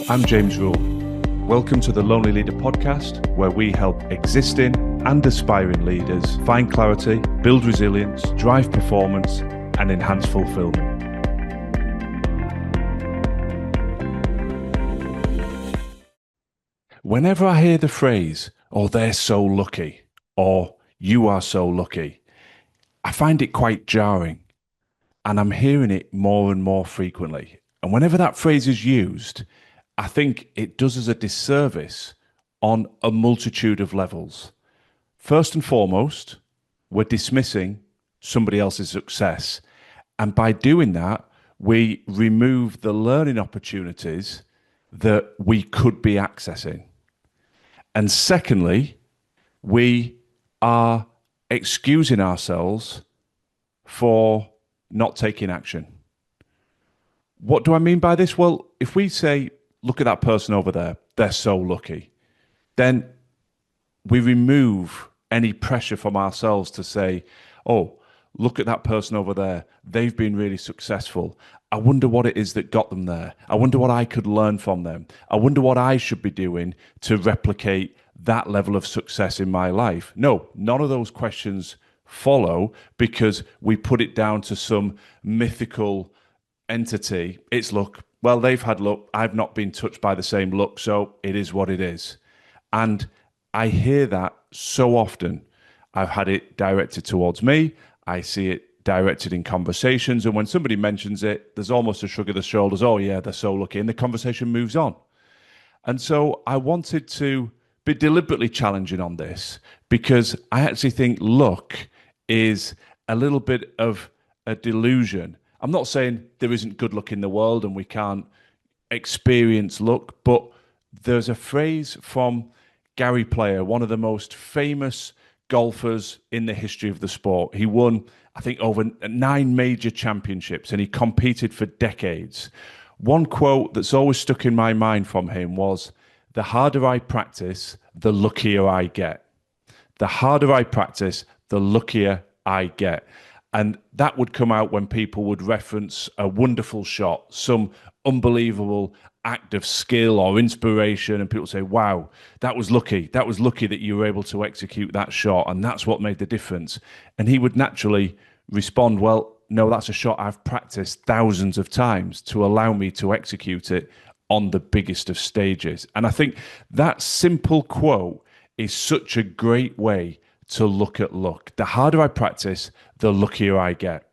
I'm James Rule. Welcome to the Lonely Leader podcast, where we help existing and aspiring leaders find clarity, build resilience, drive performance, and enhance fulfillment. Whenever I hear the phrase, "oh, they're so lucky," or "you are so lucky," I find it quite jarring, and I'm hearing it more and more frequently. And whenever that phrase is used, I think it does us a disservice on a multitude of levels. First and foremost, we're dismissing somebody else's success. And by doing that, we remove the learning opportunities that we could be accessing. And secondly, we are excusing ourselves for not taking action. What do I mean by this? Well, if we say, look at that person over there, they're so lucky, then we remove any pressure from ourselves to say, oh, look at that person over there, they've been really successful. I wonder what it is that got them there. I wonder what I could learn from them. I wonder what I should be doing to replicate that level of success in my life. No, none of those questions follow because we put it down to some mythical entity. It's luck. Well, they've had luck. I've not been touched by the same luck, so it is what it is. And I hear that so often. I've had it directed towards me. I see it directed in conversations. And when somebody mentions it, there's almost a shrug of the shoulders. Oh, yeah, they're so lucky. And the conversation moves on. And so I wanted to be deliberately challenging on this because I actually think luck is a little bit of a delusion. I'm not saying there isn't good luck in the world and we can't experience luck, but there's a phrase from Gary Player, one of the most famous golfers in the history of the sport. He won, I think, over 9 major championships and he competed for decades. One quote that's always stuck in my mind from him was, "The harder I practice, the luckier I get." The harder I practice, the luckier I get. And that would come out when people would reference a wonderful shot, some unbelievable act of skill or inspiration. And people say, wow, that was lucky. That was lucky that you were able to execute that shot. And that's what made the difference. And he would naturally respond, well, no, that's a shot I've practiced thousands of times to allow me to execute it on the biggest of stages. And I think that simple quote is such a great way to look at luck. The harder I practice, the luckier I get.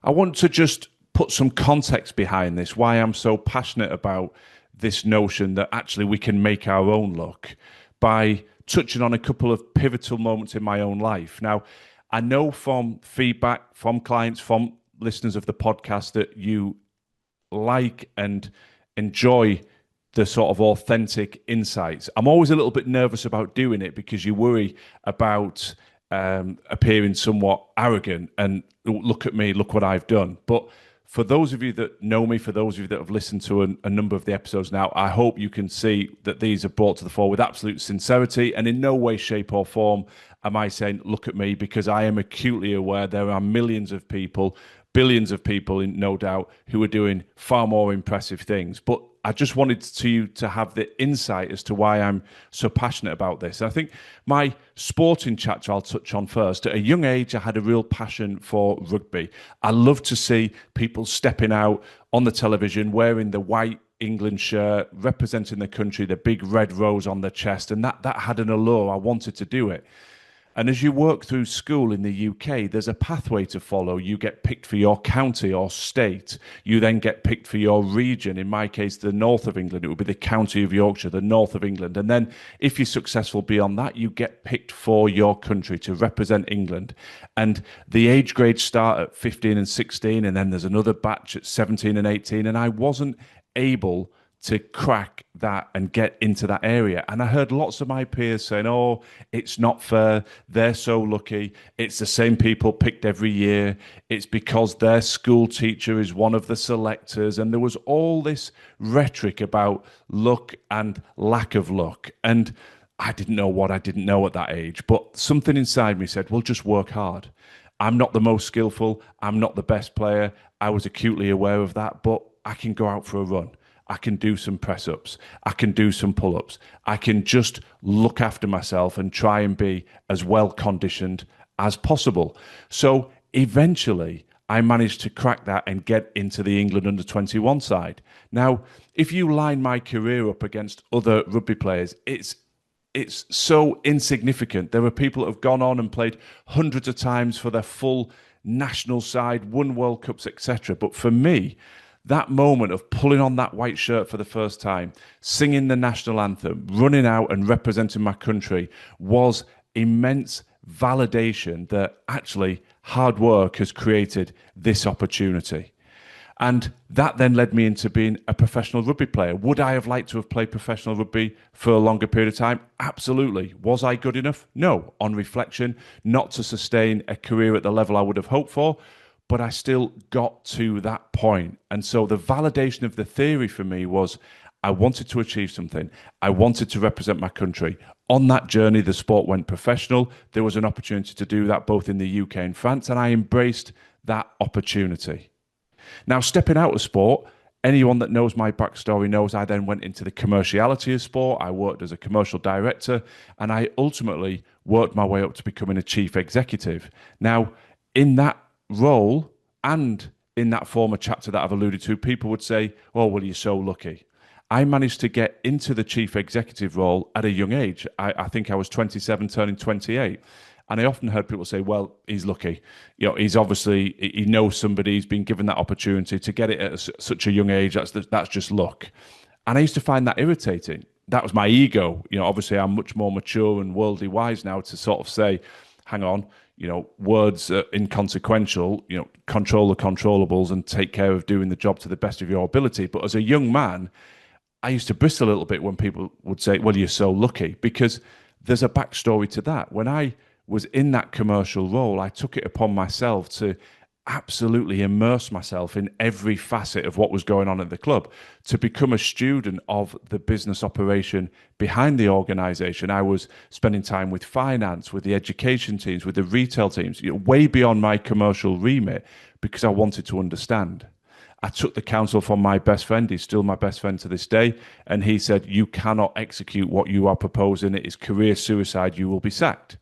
I want to just put some context behind this, why I'm so passionate about this notion that actually we can make our own luck, by touching on a couple of pivotal moments in my own life. Now, I know from feedback from clients, from listeners of the podcast, that you like and enjoy the sort of authentic insights. I'm always a little bit nervous about doing it because you worry about appearing somewhat arrogant and look at me, look what I've done. But for those of you that know me, for those of you that have listened to a number of the episodes now, I hope you can see that these are brought to the fore with absolute sincerity, and in no way, shape or form am I saying, look at me, because I am acutely aware there are millions of people, billions of people, no doubt, who are doing far more impressive things. But I just wanted you to have the insight as to why I'm so passionate about this. And I think my sporting chapter I'll touch on first. At a young age, I had a real passion for rugby. I love to see people stepping out on the television wearing the white England shirt, representing the country, the big red rose on the chest. And that had an allure. I wanted to do it. And as you work through school in the UK, there's a pathway to follow. You get picked for your county or state. You then get picked for your region. In my case, the north of England, it would be the county of Yorkshire, the north of England. And then if you're successful beyond that, you get picked for your country to represent England. And the age grades start at 15 and 16, and then there's another batch at 17 and 18. And I wasn't able to crack that and get into that area. And I heard lots of my peers saying, oh, it's not fair. They're so lucky. It's the same people picked every year. It's because their school teacher is one of the selectors. And there was all this rhetoric about luck and lack of luck. And I didn't know what I didn't know at that age. But something inside me said, well, just work hard. I'm not the most skillful. I'm not the best player. I was acutely aware of that, but I can go out for a run. I can do some press ups. I can do some pull ups. I can just look after myself and try and be as well conditioned as possible. So eventually, I managed to crack that and get into the England under 21 side. Now, if you line my career up against other rugby players, it's so insignificant. There are people that have gone on and played hundreds of times for their full national side, won World Cups, etc. But for me, that moment of pulling on that white shirt for the first time, singing the national anthem, running out and representing my country was immense validation that actually hard work has created this opportunity. And that then led me into being a professional rugby player. Would I have liked to have played professional rugby for a longer period of time? Absolutely. Was I good enough? No. On reflection, not to sustain a career at the level I would have hoped for, but I still got to that point. And so the validation of the theory for me was I wanted to achieve something. I wanted to represent my country. On that journey, the sport went professional. There was an opportunity to do that both in the UK and France, and I embraced that opportunity. Now, stepping out of sport, anyone that knows my backstory knows I then went into the commerciality of sport. I worked as a commercial director, and I ultimately worked my way up to becoming a chief executive. Now, in that role and in that former chapter that I've alluded to, people would say, oh, well, you're so lucky. I managed to get into the chief executive role at a young age. I think I was 27, turning 28. And I often heard people say, well, he's lucky. He's obviously, he knows somebody, he's been given that opportunity to get it at such a young age. That's just luck. And I used to find that irritating. That was my ego. Obviously I'm much more mature and worldly wise now to sort of say, hang on, words are inconsequential, control the controllables and take care of doing the job to the best of your ability. But as a young man, I used to bristle a little bit when people would say, well, you're so lucky, because there's a backstory to that. When I was in that commercial role, I took it upon myself to absolutely immerse myself in every facet of what was going on at the club, to become a student of the business operation behind the organization. I was spending time with finance, with the education teams, with the retail teams, way beyond my commercial remit, because I wanted to understand. I took the counsel from my best friend. He's still my best friend to this day. And he said, you cannot execute what you are proposing. It is career suicide. You will be sacked.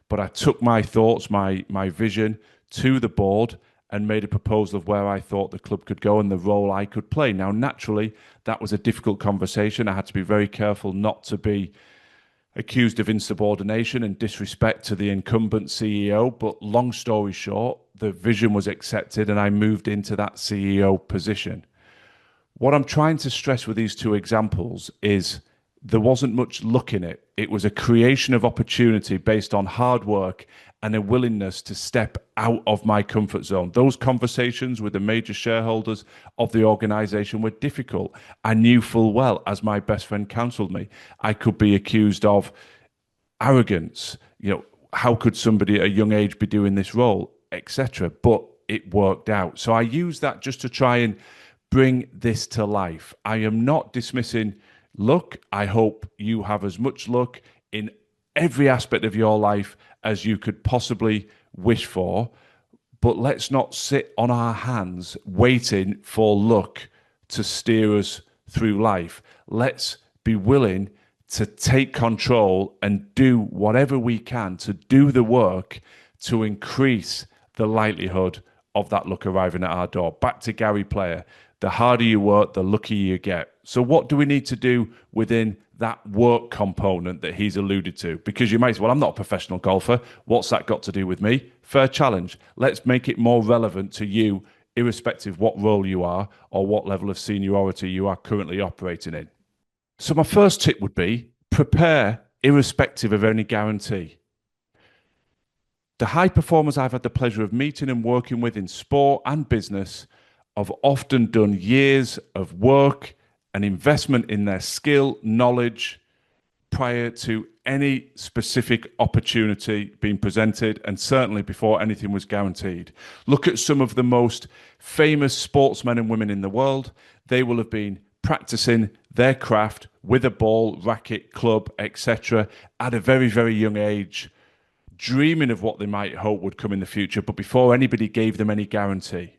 But I took my thoughts, my vision to the board and made a proposal of where I thought the club could go and the role I could play. Now, naturally, that was a difficult conversation. I had to be very careful not to be accused of insubordination and disrespect to the incumbent CEO. But long story short, the vision was accepted and I moved into that CEO position. What I'm trying to stress with these two examples is there wasn't much luck in it. It was a creation of opportunity based on hard work and a willingness to step out of my comfort zone. Those conversations with the major shareholders of the organization were difficult. I knew full well, as my best friend counseled me, I could be accused of arrogance. How could somebody at a young age be doing this role, etc. But it worked out. So I use that just to try and bring this to life. I am not dismissing luck. I hope you have as much luck in every aspect of your life as you could possibly wish for. But let's not sit on our hands waiting for luck to steer us through life. Let's be willing to take control and do whatever we can to do the work to increase the likelihood of that luck arriving at our door. Back to Gary Player. The harder you work, the luckier you get. So what do we need to do within that work component that he's alluded to? Because you might say, well, I'm not a professional golfer. What's that got to do with me? Fair challenge. Let's make it more relevant to you, irrespective what role you are or what level of seniority you are currently operating in. So my first tip would be prepare irrespective of any guarantee. The high performers I've had the pleasure of meeting and working with in sport and business have often done years of work and investment in their skill, knowledge, prior to any specific opportunity being presented, and certainly before anything was guaranteed. Look at some of the most famous sportsmen and women in the world. They will have been practicing their craft with a ball, racket, club, etc. at a very, very young age, dreaming of what they might hope would come in the future, but before anybody gave them any guarantee.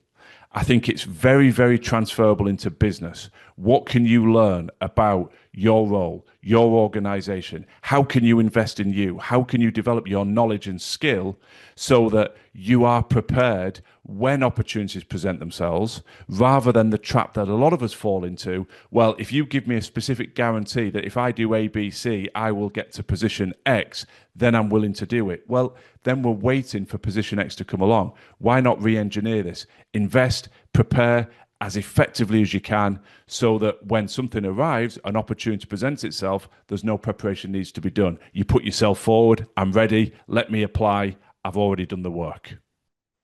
I think it's very, very transferable into business. What can you learn about your role, your organization? How can you invest in you? How can you develop your knowledge and skill so that you are prepared when opportunities present themselves, rather than the trap that a lot of us fall into? Well, if you give me a specific guarantee that if I do A, B, C, I will get to position X, then I'm willing to do it. Well, then we're waiting for position X to come along. Why not re-engineer this? Invest, prepare as effectively as you can so that when something arrives, an opportunity presents itself, there's no preparation needs to be done. You put yourself forward. I'm ready. Let me apply. I've already done the work.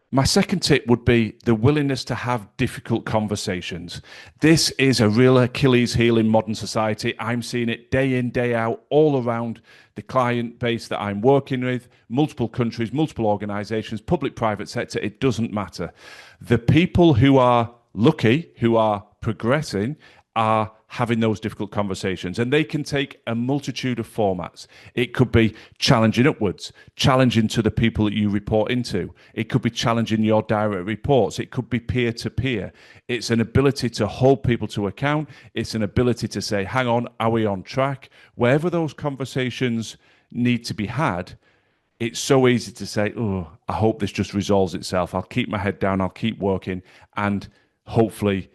My second tip would be the willingness to have difficult conversations. This is a real Achilles heel in modern society. I'm seeing it day in, day out, all around the client base that I'm working with, multiple countries, multiple organizations, public, private sector, it doesn't matter. The people who are lucky, who are progressing, are having those difficult conversations, and they can take a multitude of formats. It could be challenging upwards, challenging to the people that you report into. It could be challenging your direct reports. It could be peer to peer. It's an ability to hold people to account. It's an ability to say, hang on, are we on track? Wherever those conversations need to be had, it's so easy to say, oh, I hope this just resolves itself. I'll keep my head down. I'll keep working, and hopefully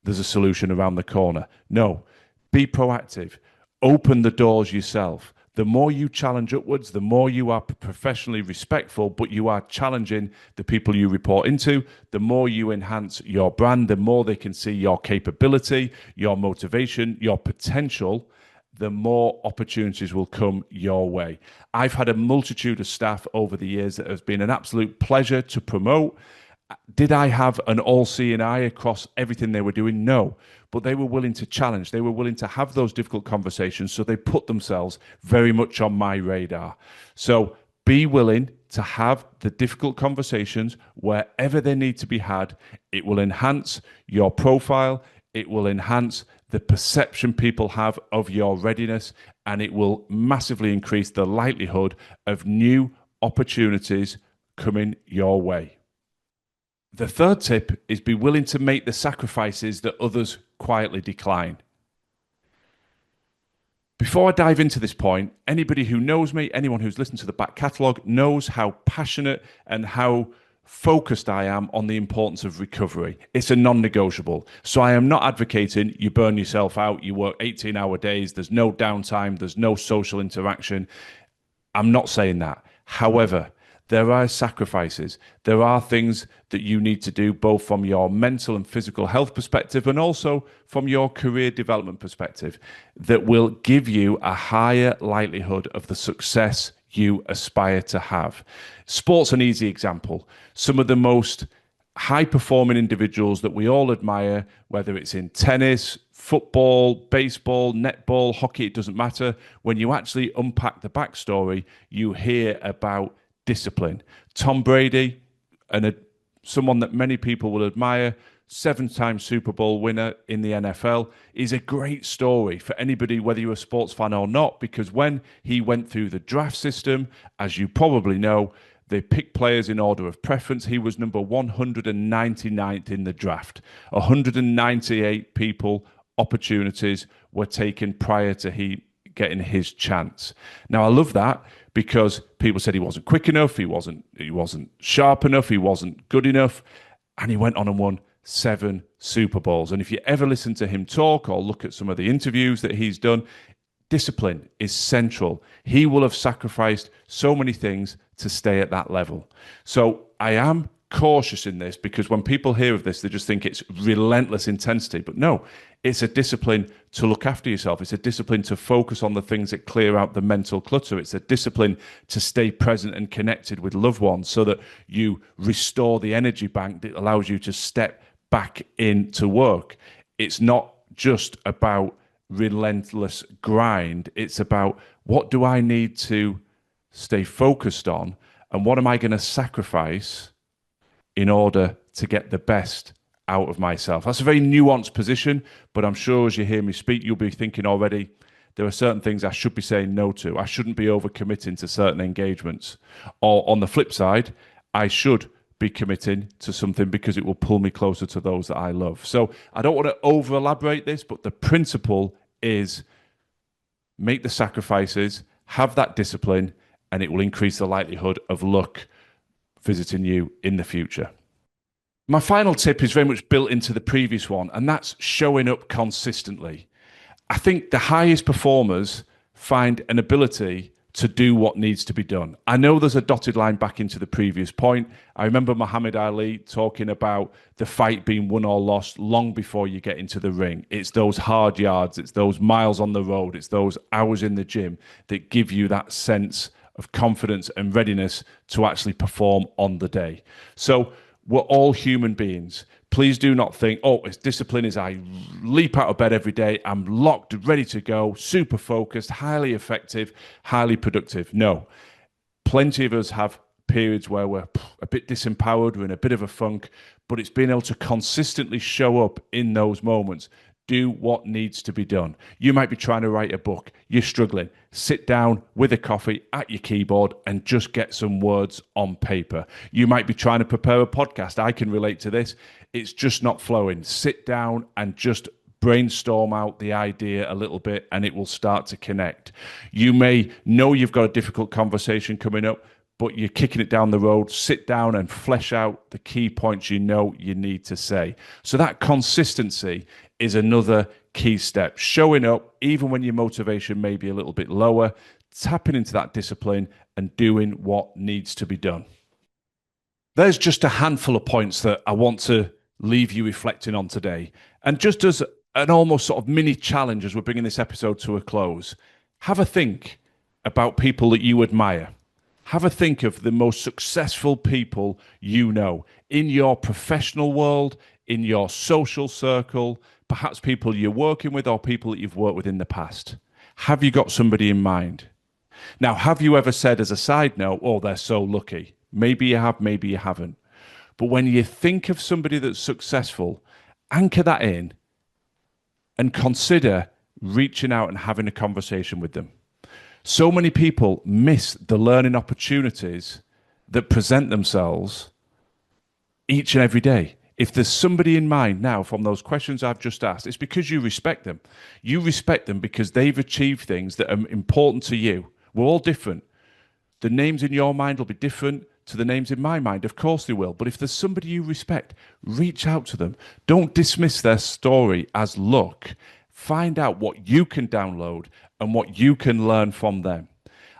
there's a solution around the corner. No, be proactive. Open the doors yourself. The more you challenge upwards, the more you are professionally respectful, but you are challenging the people you report into, the more you enhance your brand, the more they can see your capability, your motivation, your potential, the more opportunities will come your way. I've had a multitude of staff over the years that has been an absolute pleasure to promote. Did I have an all-seeing eye across everything they were doing? No. But they were willing to challenge. They were willing to have those difficult conversations. So they put themselves very much on my radar. So be willing to have the difficult conversations wherever they need to be had. It will enhance your profile. It will enhance the perception people have of your readiness. And it will massively increase the likelihood of new opportunities coming your way. The third tip is be willing to make the sacrifices that others quietly decline. Before I dive into this point, anybody who knows me, anyone who's listened to the back catalogue, knows how passionate and how focused I am on the importance of recovery. It's a non-negotiable. So I am not advocating you burn yourself out, you work 18-hour days, there's no downtime, there's no social interaction. I'm not saying that. However, there are sacrifices. There are things that you need to do both from your mental and physical health perspective and also from your career development perspective that will give you a higher likelihood of the success you aspire to have. Sport's an easy example. Some of the most high-performing individuals that we all admire, whether it's in tennis, football, baseball, netball, hockey, it doesn't matter. When you actually unpack the backstory, you hear about discipline. Tom Brady, someone that many people will admire, 7-time Super Bowl winner in the NFL, is a great story for anybody, whether you're a sports fan or not, because when he went through the draft system, as you probably know, they pick players in order of preference. He was number 199th in the draft. 198 people, opportunities were taken prior to he getting his chance. Now, I love that because people said he wasn't quick enough, he wasn't sharp enough, he wasn't good enough, and he went on and won 7 Super Bowls. And if you ever listen to him talk or look at some of the interviews that he's done, discipline is central. He will have sacrificed so many things to stay at that level. So I am cautious in this because when people hear of this, they just think it's relentless intensity. But no, it's a discipline to look after yourself. It's a discipline to focus on the things that clear out the mental clutter. It's a discipline to stay present and connected with loved ones so that you restore the energy bank that allows you to step back into work. It's not just about relentless grind. It's about what do I need to stay focused on and what am I going to sacrifice in order to get the best out of myself. That's a very nuanced position, but I'm sure as you hear me speak, you'll be thinking already, there are certain things I should be saying no to. I shouldn't be overcommitting to certain engagements. Or on the flip side, I should be committing to something because it will pull me closer to those that I love. So I don't want to over elaborate this, but the principle is make the sacrifices, have that discipline, and it will increase the likelihood of luck visiting you in the future. My final tip is very much built into the previous one, and that's showing up consistently. I think the highest performers find an ability to do what needs to be done. I know there's a dotted line back into the previous point. I remember Muhammad Ali talking about the fight being won or lost long before you get into the ring. It's those hard yards, it's those miles on the road, it's those hours in the gym that give you that sense of confidence and readiness to actually perform on the day. So we're all human beings. Please do not think, oh, it's discipline is I leap out of bed every day, I'm locked, ready to go, super focused, highly effective, highly productive. No. Plenty of us have periods where we're a bit disempowered, we're in a bit of a funk, but it's being able to consistently show up in those moments. Do what needs to be done. You might be trying to write a book. You're struggling. Sit down with a coffee at your keyboard and just get some words on paper. You might be trying to prepare a podcast. I can relate to this. It's just not flowing. Sit down and just brainstorm out the idea a little bit and it will start to connect. You may know you've got a difficult conversation coming up, but you're kicking it down the road. Sit down and flesh out the key points you know you need to say. So that consistency is another key step. Showing up, even when your motivation may be a little bit lower, tapping into that discipline and doing what needs to be done. There's just a handful of points that I want to leave you reflecting on today. And just as an almost sort of mini challenge as we're bringing this episode to a close, have a think about people that you admire. Have a think of the most successful people you know in your professional world, in your social circle, perhaps people you're working with or people that you've worked with in the past. Have you got somebody in mind? Now, have you ever said as a side note, oh, they're so lucky? Maybe you have, maybe you haven't. But when you think of somebody that's successful, anchor that in and consider reaching out and having a conversation with them. So many people miss the learning opportunities that present themselves each and every day. If there's somebody in mind now from those questions I've just asked, it's because you respect them. You respect them because they've achieved things that are important to you. We're all different. The names in your mind will be different to the names in my mind. Of course they will. But if there's somebody you respect, reach out to them. Don't dismiss their story as luck. Find out what you can download and what you can learn from them.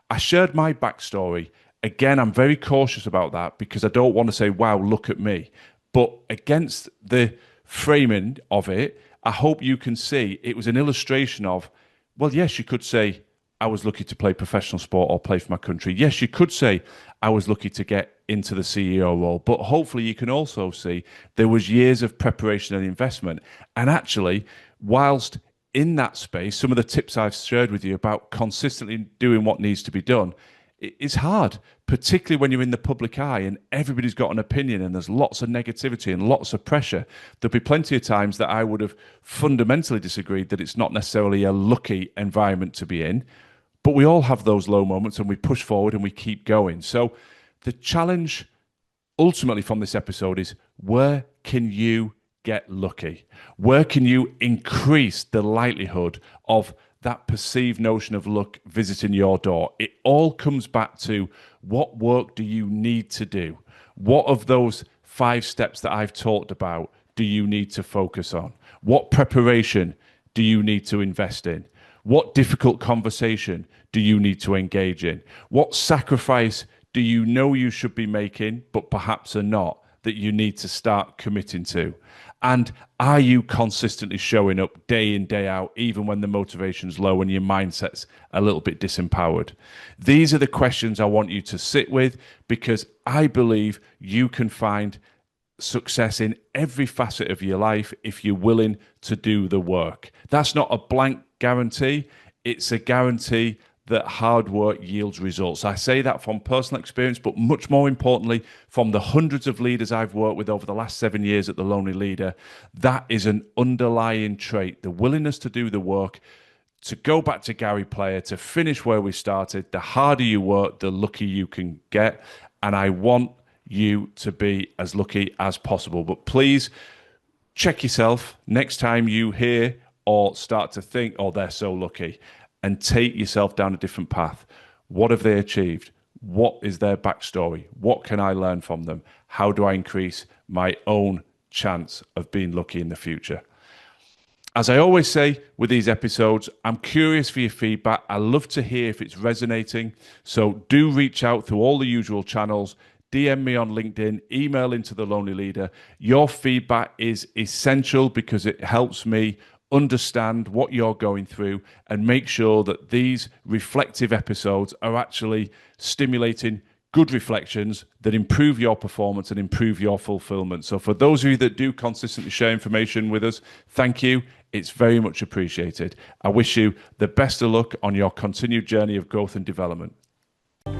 I shared my backstory. Again, I'm very cautious about that because I don't want to say, wow, look at me. But against the framing of it, I hope you can see it was an illustration of, well, yes, you could say, I was lucky to play professional sport or play for my country. Yes, you could say, I was lucky to get into the CEO role. But hopefully you can also see there was years of preparation and investment. And actually, whilst in that space, some of the tips I've shared with you about consistently doing what needs to be done, it's hard, particularly when you're in the public eye and everybody's got an opinion and there's lots of negativity and lots of pressure. There'll be plenty of times that I would have fundamentally disagreed that it's not necessarily a lucky environment to be in, but we all have those low moments and we push forward and we keep going. So the challenge ultimately from this episode is, where can you get lucky? Where can you increase the likelihood of that perceived notion of luck visiting your door? It all comes back to, what work do you need to do? What of those 5 steps that I've talked about do you need to focus on? What preparation do you need to invest in? What difficult conversation do you need to engage in? What sacrifice do you know you should be making, but perhaps are not, that you need to start committing to? And are you consistently showing up day in, day out, even when the motivation's low and your mindset's a little bit disempowered? These are the questions I want you to sit with, because I believe you can find success in every facet of your life if you're willing to do the work. That's not a blank guarantee. It's a guarantee that hard work yields results. I say that from personal experience, but much more importantly, from the hundreds of leaders I've worked with over the last 7 years at The Lonely Leader. That is an underlying trait, the willingness to do the work. To go back to Gary Player, to finish where we started, the harder you work, the luckier you can get. And I want you to be as lucky as possible. But please check yourself next time you hear or start to think, oh, they're so lucky, and take yourself down a different path. What have they achieved? What is their backstory? What can I learn from them? How do I increase my own chance of being lucky in the future? As I always say with these episodes, I'm curious for your feedback. I love to hear if it's resonating. So do reach out through all the usual channels. DM me on LinkedIn, email into The Lonely Leader. Your feedback is essential because it helps me understand what you're going through and make sure that these reflective episodes are actually stimulating good reflections that improve your performance and improve your fulfillment. So for those of you that do consistently share information with us, thank you. It's very much appreciated. I wish you the best of luck on your continued journey of growth and development.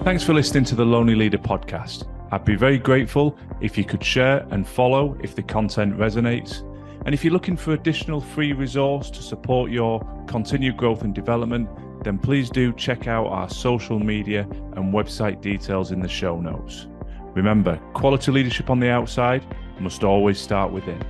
Thanks for listening to the Lonely Leader podcast. I'd be very grateful if you could share and follow if the content resonates. And if you're looking for additional free resource to support your continued growth and development, then please do check out our social media and website details in the show notes. Remember, quality leadership on the outside must always start within.